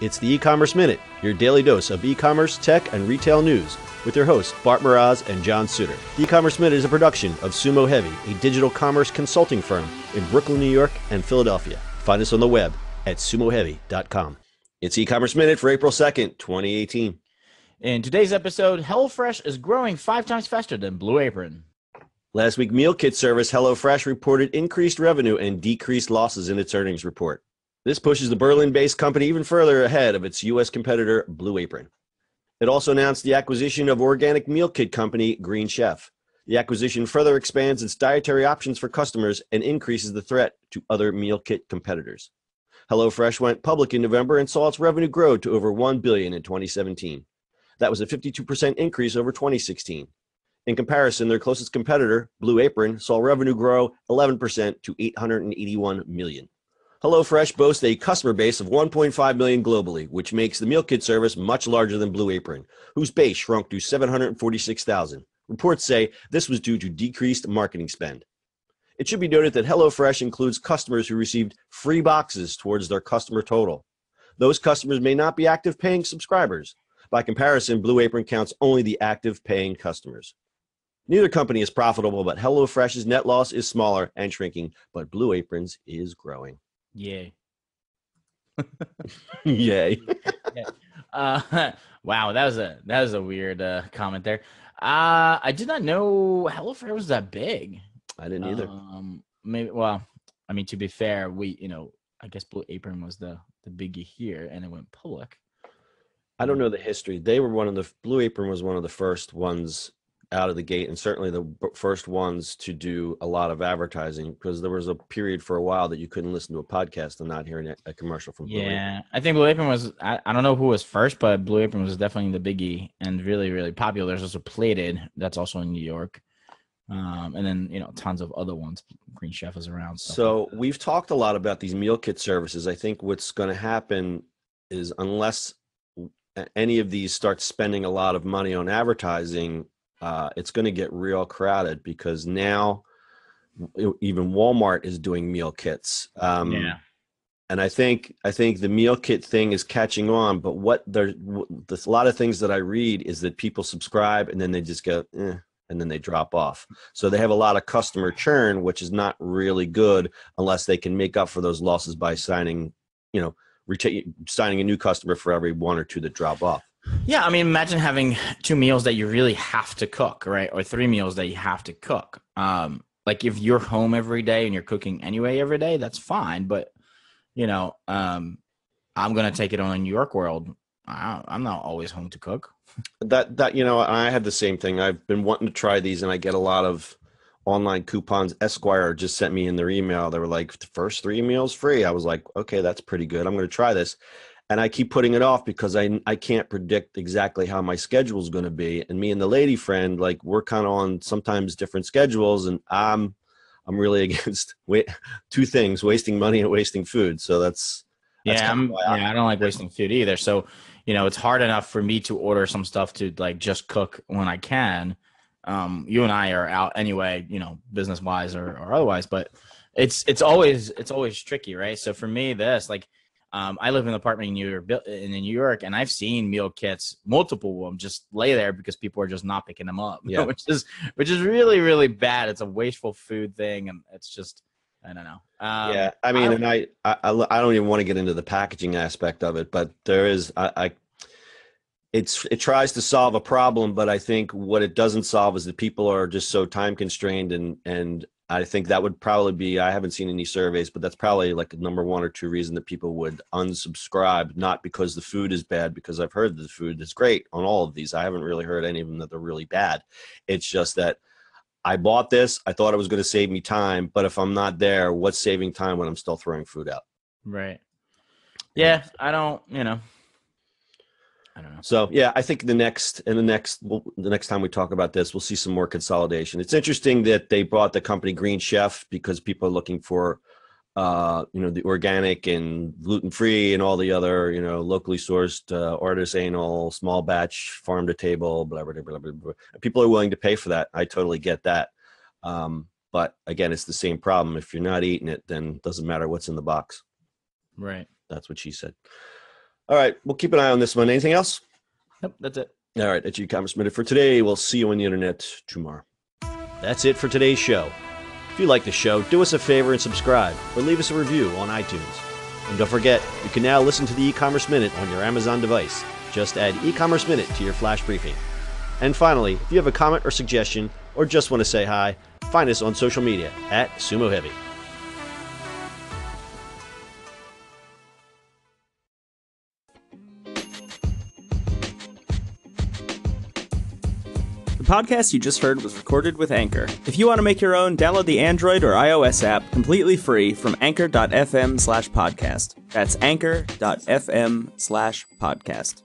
It's the E-Commerce Minute, your daily dose of e-commerce, tech, and retail news with your hosts, Bart Mraz and John Suter. The E-Commerce Minute is a production of Sumo Heavy, a digital commerce consulting firm in Brooklyn, New York, and Philadelphia. Find us on the web at sumoheavy.com. It's E-Commerce Minute for April 2nd, 2018. In today's episode, HelloFresh is growing 5 times faster than BlueApron. Last week, meal kit service HelloFresh reported increased revenue and decreased losses in its earnings report. This pushes the Berlin-based company even further ahead of its U.S. competitor, BlueApron. It also announced the acquisition of organic meal kit company Green Chef. The acquisition further expands its dietary options for customers and increases the threat to other meal kit competitors. HelloFresh went public in November and saw its revenue grow to over $1 billion in 2017. That was a 52% increase over 2016. In comparison, their closest competitor, BlueApron, saw revenue grow 11% to $881 million. HelloFresh boasts a customer base of 1.5 million globally, which makes the meal kit service much larger than BlueApron, whose base shrunk to 746,000. Reports say this was due to decreased marketing spend. It should be noted that HelloFresh includes customers who received free boxes towards their customer total. Those customers may not be active paying subscribers. By comparison, BlueApron counts only the active paying customers. Neither company is profitable, but HelloFresh's net loss is smaller and shrinking, but BlueApron's is growing. Yay. Yay. Wow, that was a weird comment there. I did not know HelloFresh was that big. I didn't either. To be fair, I guess BlueApron was the biggie here, and it went public. I don't know the history. BlueApron was one of the first ones out of the gate, and certainly the first ones to do a lot of advertising, because there was a period for a while that you couldn't listen to a podcast and not hearing a commercial from BlueApron. Yeah, I think BlueApron was, I don't know who was first, but BlueApron was definitely the biggie and really, really popular. There's also Plated, that's also in New York. And then, tons of other ones. Green Chef is around. So we've talked a lot about these meal kit services. I think what's going to happen is, unless any of these start spending a lot of money on advertising, it's going to get real crowded, because now even Walmart is doing meal kits. And I think the meal kit thing is catching on. But there's a lot of things that I read is that people subscribe and then they just go, and then they drop off. So they have a lot of customer churn, which is not really good unless they can make up for those losses by signing a new customer for every one or two that drop off. Yeah, I mean, imagine having 2 meals that you really have to cook, right? Or 3 meals that you have to cook. Like if you're home every day and you're cooking anyway every day, that's fine. But, I'm going to take it on a New York world. I'm not always home to cook. I had the same thing. I've been wanting to try these, and I get a lot of online coupons. Esquire just sent me in their email. They were like, the first 3 meals free. I was like, okay, that's pretty good. I'm going to try this. And I keep putting it off because I can't predict exactly how my schedule is going to be. And me and the lady friend, like, we're kind of on sometimes different schedules, and I'm really against 2 things: wasting money and wasting food. So that's I don't like wasting food either. So, it's hard enough for me to order some stuff to like just cook when I can. You and I are out anyway, business wise or otherwise, but it's always tricky, right? So for me, I live in an apartment in New York, and I've seen meal kits, multiple of them, just lay there because people are just not picking them up, which is really, really bad. It's a wasteful food thing, and it's just, I don't know. I mean, I don't even want to get into the packaging aspect of it, but there is, it tries to solve a problem, but I think what it doesn't solve is that people are just so time constrained, and I think that would probably be, I haven't seen any surveys, but that's probably like the number 1 or 2 reason that people would unsubscribe, not because the food is bad, because I've heard the food is great on all of these. I haven't really heard any of them that they're really bad. It's just that I bought this, I thought it was going to save me time, but if I'm not there, what's saving time when I'm still throwing food out? Right. Yeah, I don't know. So yeah, I think the next time we talk about this, we'll see some more consolidation. It's interesting that they bought the company Green Chef because people are looking for, the organic and gluten-free and all the other, locally sourced, artisanal, small batch, farm to table, blah, blah, blah, blah, blah. People are willing to pay for that. I totally get that. But again, it's the same problem. If you're not eating it, then it doesn't matter what's in the box. Right. That's what she said. All right, we'll keep an eye on this one. Anything else? Yep, that's it. All right, that's E-commerce Minute for today. We'll see you on the internet tomorrow. That's it for today's show. If you like the show, do us a favor and subscribe, or leave us a review on iTunes. And don't forget, you can now listen to the E-commerce Minute on your Amazon device. Just add E-commerce Minute to your flash briefing. And finally, if you have a comment or suggestion, or just want to say hi, find us on social media at Sumo Heavy. The podcast you just heard was recorded with Anchor. If you want to make your own, download the Android or iOS app completely free from anchor.fm/podcast. That's anchor.fm/podcast.